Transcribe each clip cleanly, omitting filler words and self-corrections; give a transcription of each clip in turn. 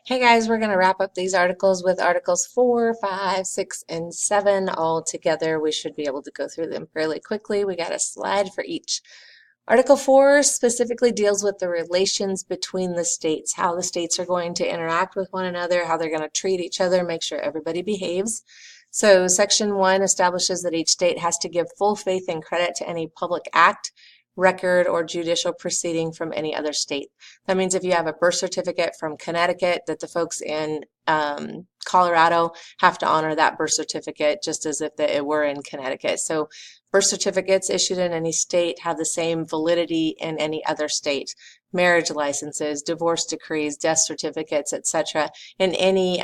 Hey guys, we're going to wrap up these articles with articles 4, 5, 6, and 7 all together. We should be able to go through them fairly quickly. We got a slide for each. Article 4 specifically deals with the relations between the states, how the states are going to interact with one another, how they're going to treat each other, make sure everybody behaves. So Section 1 establishes that each state has to give full faith and credit to any public act, record, or judicial proceeding from any other state. That means if you have a birth certificate from Connecticut, that the folks in Colorado have to honor that birth certificate just as if it were in Connecticut. So birth certificates issued in any state have the same validity in any other state. Marriage licenses, divorce decrees, death certificates, etc. In any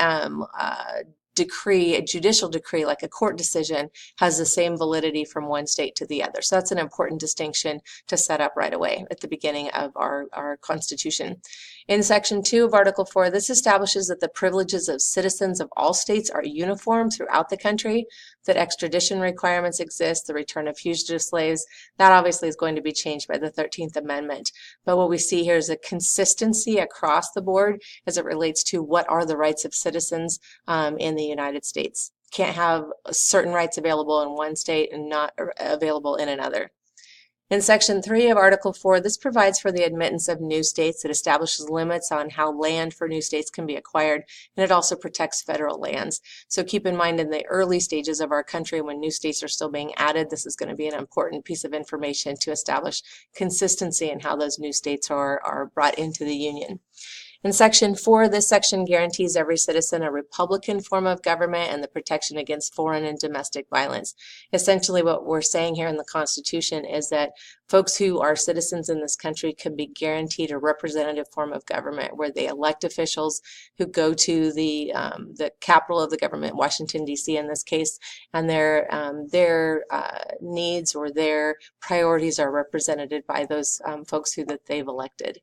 decree, a judicial decree like a court decision, has the same validity from one state to the other. So that's an important distinction to set up right away at the beginning of our Constitution. In Section 2 of Article 4, this establishes that the privileges of citizens of all states are uniform throughout the country, that extradition requirements exist, the return of fugitive slaves. That obviously is going to be changed by the 13th Amendment. But what we see here is a consistency across the board as it relates to what are the rights of citizens in the United States. Can't have certain rights available in one state and not available in another. In Section 3 of Article 4, this provides for the admittance of new states. It establishes limits on how land for new states can be acquired, and it also protects federal lands. So keep in mind in the early stages of our country when new states are still being added, this is going to be an important piece of information to establish consistency in how those new states are brought into the Union. In Section 4, this section guarantees every citizen a Republican form of government and the protection against foreign and domestic violence. Essentially, what we're saying here in the Constitution is that folks who are citizens in this country can be guaranteed a representative form of government where they elect officials who go to the capital of the government, Washington, D.C. in this case, and their needs or their priorities are represented by those folks that they've elected.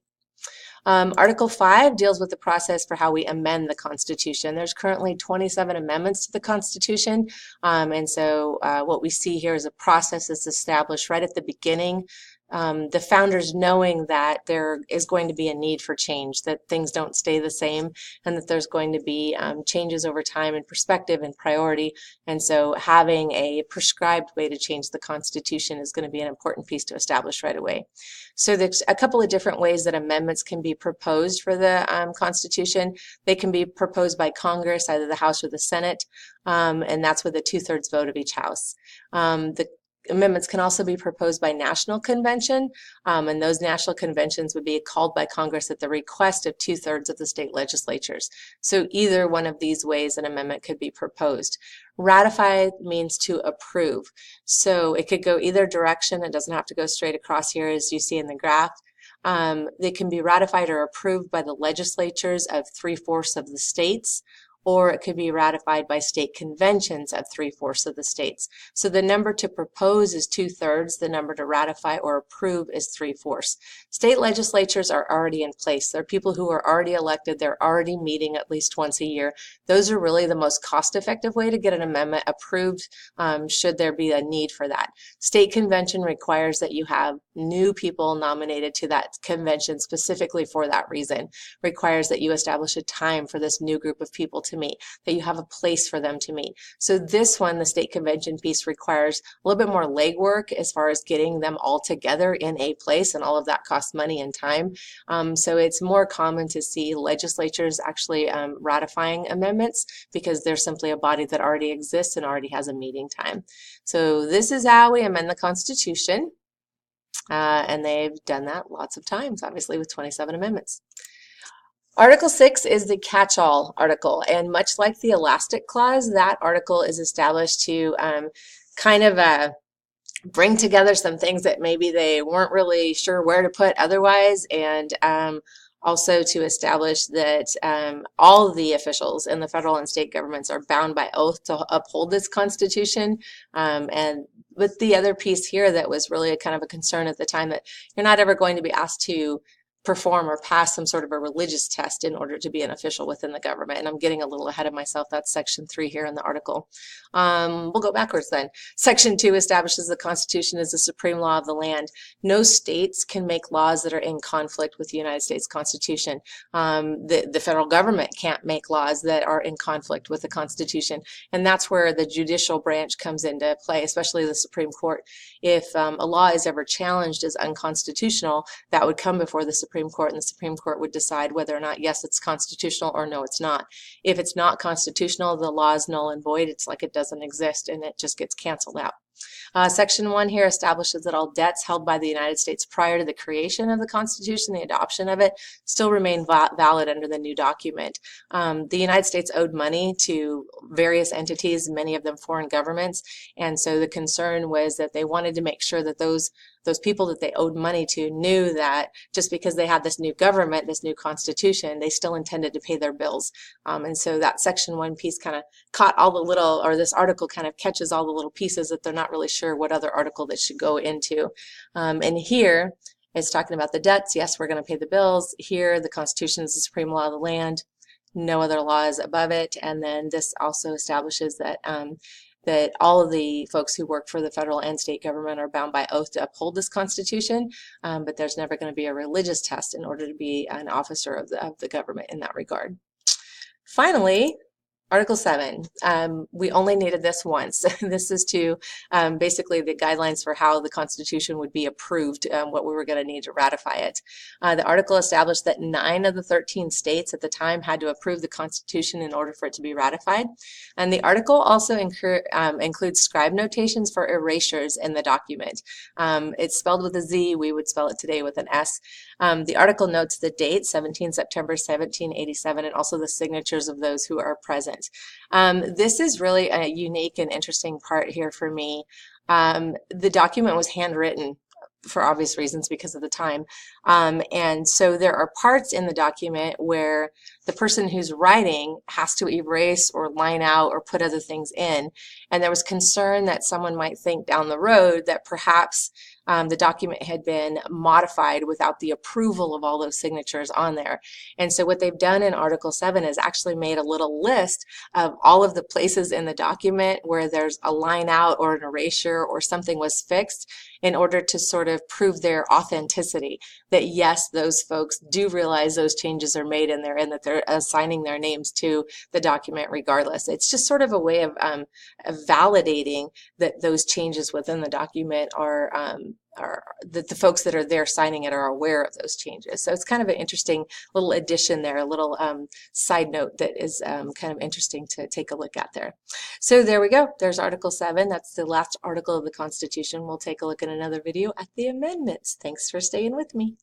Article 5 deals with the process for how we amend the Constitution. There's currently 27 amendments to the Constitution, and so what we see here is a process that's established right at the beginning. The founders knowing that there is going to be a need for change, that things don't stay the same, and that there's going to be changes over time in perspective and priority. And so having a prescribed way to change the Constitution is going to be an important piece to establish right away. So there's a couple of different ways that amendments can be proposed for the Constitution. They can be proposed by Congress, either the House or the Senate, and that's with a 2/3 vote of each house. The amendments can also be proposed by national convention, and those national conventions would be called by Congress at the request of 2/3 of the state legislatures. So either one of these ways an amendment could be proposed. Ratify means to approve. So it could go either direction. It doesn't have to go straight across here as you see in the graph. They can be ratified or approved by the legislatures of 3/4 of the states, or it could be ratified by state conventions of 3/4 of the states. So the number to propose is 2/3, the number to ratify or approve is 3/4. State legislatures are already in place. They're people who are already elected. They're already meeting at least once a year. Those are really the most cost-effective way to get an amendment approved, should there be a need for that. State convention requires that you have new people nominated to that convention specifically for that reason. Requires that you establish a time for this new group of people to meet, that you have a place for them to meet. So this one, the state convention piece, requires a little bit more legwork as far as getting them all together in a place, and all of that costs money and time. So it's more common to see legislatures actually ratifying amendments because they're simply a body that already exists and already has a meeting time. So this is how we amend the Constitution, and they've done that lots of times, obviously with 27 amendments. Article 6 is the catch-all article, and much like the elastic clause, that article is established to bring together some things that maybe they weren't really sure where to put otherwise, and also to establish that all of the officials in the federal and state governments are bound by oath to uphold this Constitution. And with the other piece here that was really kind of a concern at the time, that you're not ever going to be asked to perform or pass some sort of a religious test in order to be an official within the government. And I'm getting a little ahead of myself. That's section 3 here in the article. We'll go backwards then. Section 2 establishes the Constitution as the supreme law of the land. No states can make laws that are in conflict with the United States Constitution. The federal government can't make laws that are in conflict with the Constitution. And that's where the judicial branch comes into play, especially the Supreme Court. If a law is ever challenged as unconstitutional, that would come before the Supreme Court, and the Supreme Court would decide whether or not, yes, it's constitutional, or no, it's not. If it's not constitutional, the law is null and void. It's like it doesn't exist, and it just gets canceled out. Section 1 here establishes that all debts held by the United States prior to the creation of the Constitution, the adoption of it, still remain valid under the new document. The United States owed money to various entities, many of them foreign governments, and so the concern was that they wanted to make sure that those people that they owed money to knew that just because they had this new government, this new constitution, they still intended to pay their bills. And so that section 1 piece kind of caught all the little, or this article kind of catches all the little pieces that they're not really sure what other article they should go into. And here it's talking about the debts. Yes, we're going to pay the bills. Here, the Constitution is the supreme law of the land. No other laws above it. And then this also establishes that that all of the folks who work for the federal and state government are bound by oath to uphold this Constitution, but there's never going to be a religious test in order to be an officer of the government in that regard. Finally, Article 7, we only needed this once. This is to basically the guidelines for how the Constitution would be approved, what we were going to need to ratify it. The article established that 9 of the 13 states at the time had to approve the Constitution in order for it to be ratified. And the article also includes scribe notations for erasures in the document. It's spelled with a Z. We would spell it today with an S. The article notes the date, 17 September 1787, and also the signatures of those who are present. This is really a unique and interesting part here for me. The document was handwritten for obvious reasons because of the time. And so there are parts in the document where the person who's writing has to erase or line out or put other things in. And there was concern that someone might think down the road that perhaps the document had been modified without the approval of all those signatures on there. And so what they've done in Article 7 is actually made a little list of all of the places in the document where there's a line out or an erasure or something was fixed in order to sort of prove their authenticity, that yes, those folks do realize those changes are made in there and that they're assigning their names to the document regardless. It's just sort of a way of validating that those changes within the document are that the folks that are there signing it are aware of those changes. So it's kind of an interesting little addition there, a little side note that is kind of interesting to take a look at there. So there we go. There's Article 7. That's the last article of the Constitution. We'll take a look at another video at the amendments. Thanks for staying with me.